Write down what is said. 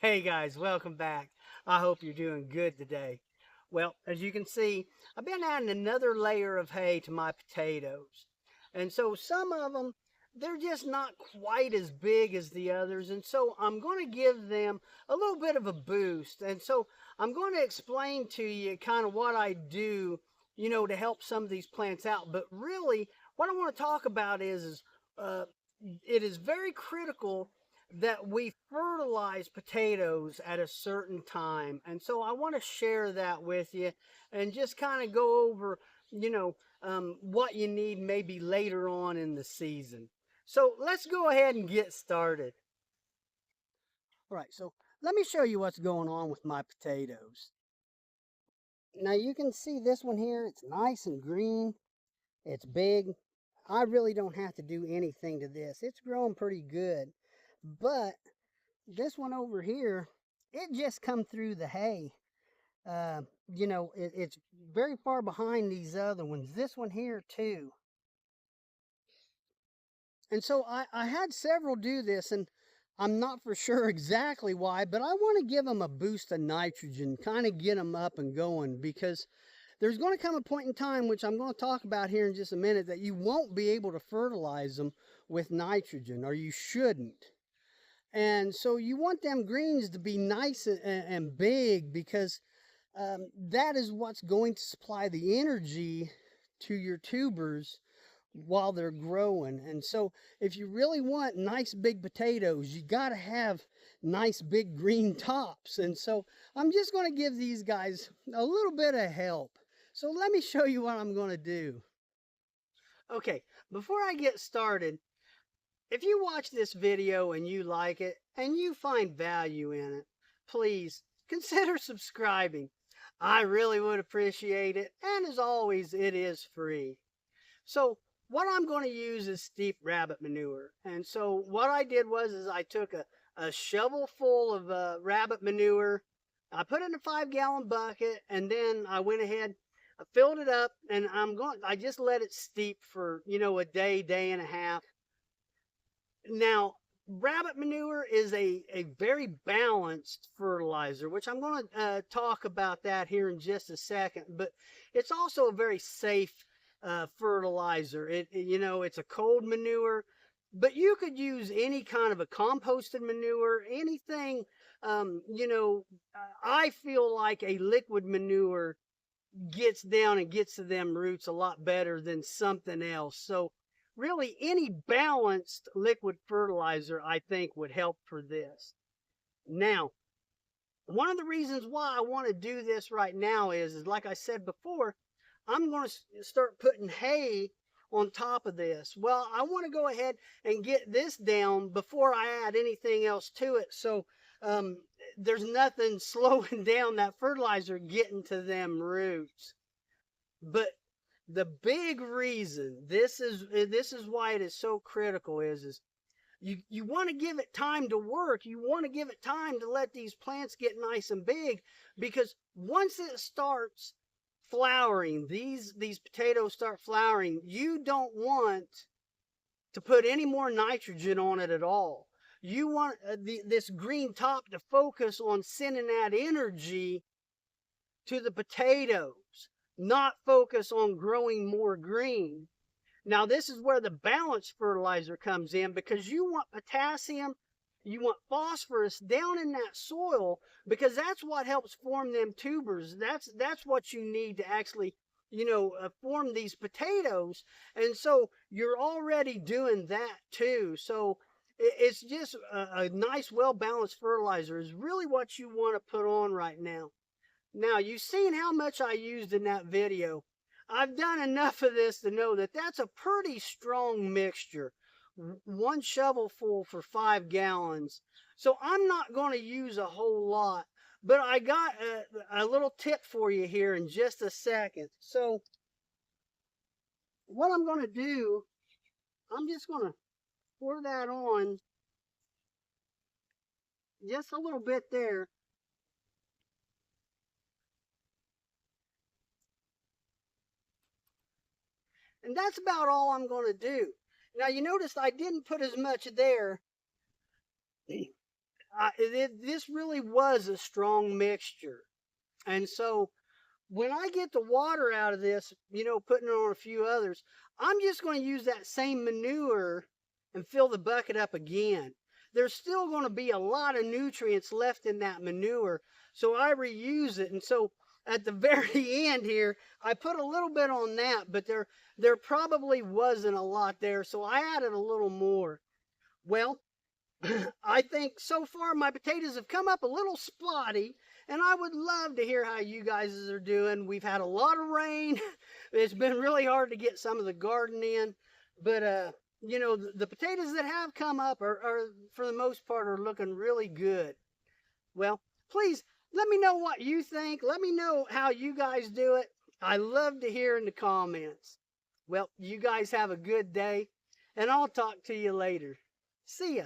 Hey guys, welcome back. I hope you're doing good today. Well, as you can see, I've been adding another layer of hay to my potatoes. And so some of them, they're just not quite as big as the others. And so I'm going to give them a little bit of a boost. And so I'm going to explain to you kind of what I do, to help some of these plants out. But really, what I want to talk about is uh, it is very critical that we fertilize potatoes at a certain time. And so I want to share that with you and just kind of go over, what you need maybe later on in the season. So let's go ahead and get started. All right, so let me show you what's going on with my potatoes. Now you can see this one here, it's nice and green, it's big. I really don't have to do anything to this. It's growing pretty good. But this one over here, it just come through the hay. It's very far behind these other ones. This one here too. And so I had several do this, and I'm not for sure exactly why, but I want to give them a boost of nitrogen, kind of get them up and going, because there's going to come a point in time, which I'm going to talk about here in just a minute, that you won't be able to fertilize them with nitrogen, or you shouldn't. And so you want them greens to be nice and big, because that is what's going to supply the energy to your tubers while they're growing. And so if you really want nice big potatoes, you got to have nice big green tops. And so I'm just going to give these guys a little bit of help. So let me show you what I'm going to do. Okay, before I get started, if you watch this video and you like it and you find value in it, please consider subscribing. I really would appreciate it. And as always, it is free. So what I'm going to use is steep rabbit manure. And so what I did was is I took a shovel full of rabbit manure. I put it in a 5-gallon bucket, and then I went ahead, I filled it up, and I just let it steep for, a day, day and a half. Now, rabbit manure is a very balanced fertilizer, which I'm going to talk about that here in just a second. But it's also a very safe fertilizer. It's a cold manure, but you could use any kind of a composted manure, anything. I feel like a liquid manure gets down and gets to them roots a lot better than something else. So really any balanced liquid fertilizer I think would help for this. Now, one of the reasons why I want to do this right now is like I said before, I'm going to start putting hay on top of this. Well, I want to go ahead and get this down before I add anything else to it. So um, there's nothing slowing down that fertilizer getting to them roots. But the big reason this is why it is so critical is you want to give it time to work. You want to give it time to let these plants get nice and big, because once it starts flowering, these potatoes start flowering, you don't want to put any more nitrogen on it at all. You want this green top to focus on sending that energy to the potatoes, not focus on growing more green. Now, this is where the balanced fertilizer comes in, because you want potassium, you want phosphorus down in that soil, because that's what helps form them tubers. That's what you need to actually, form these potatoes. And so you're already doing that too. So it's just a nice, well-balanced fertilizer is really what you want to put on right now. Now, you've seen how much I used in that video. I've done enough of this to know that that's a pretty strong mixture. One shovelful for 5 gallons. So I'm not going to use a whole lot. But I got a little tip for you here in just a second. So what I'm going to do, I'm just going to pour that on just a little bit there. And that's about all I'm going to do. Now, you notice I didn't put as much there this really was a strong mixture. And so when I get the water out of this, putting it on a few others, I'm just going to use that same manure and fill the bucket up again. There's still going to be a lot of nutrients left in that manure, so I reuse it. And so at the very end here, I put a little bit on that, but there probably wasn't a lot there, so I added a little more. Well, I think so far my potatoes have come up a little spotty, and I would love to hear how you guys are doing. We've had a lot of rain. It's been really hard to get some of the garden in, but the potatoes that have come up are for the most part are looking really good. Well, please let me know what you think. Let me know how you guys do it. I love to hear in the comments. Well, you guys have a good day, and I'll talk to you later. See ya.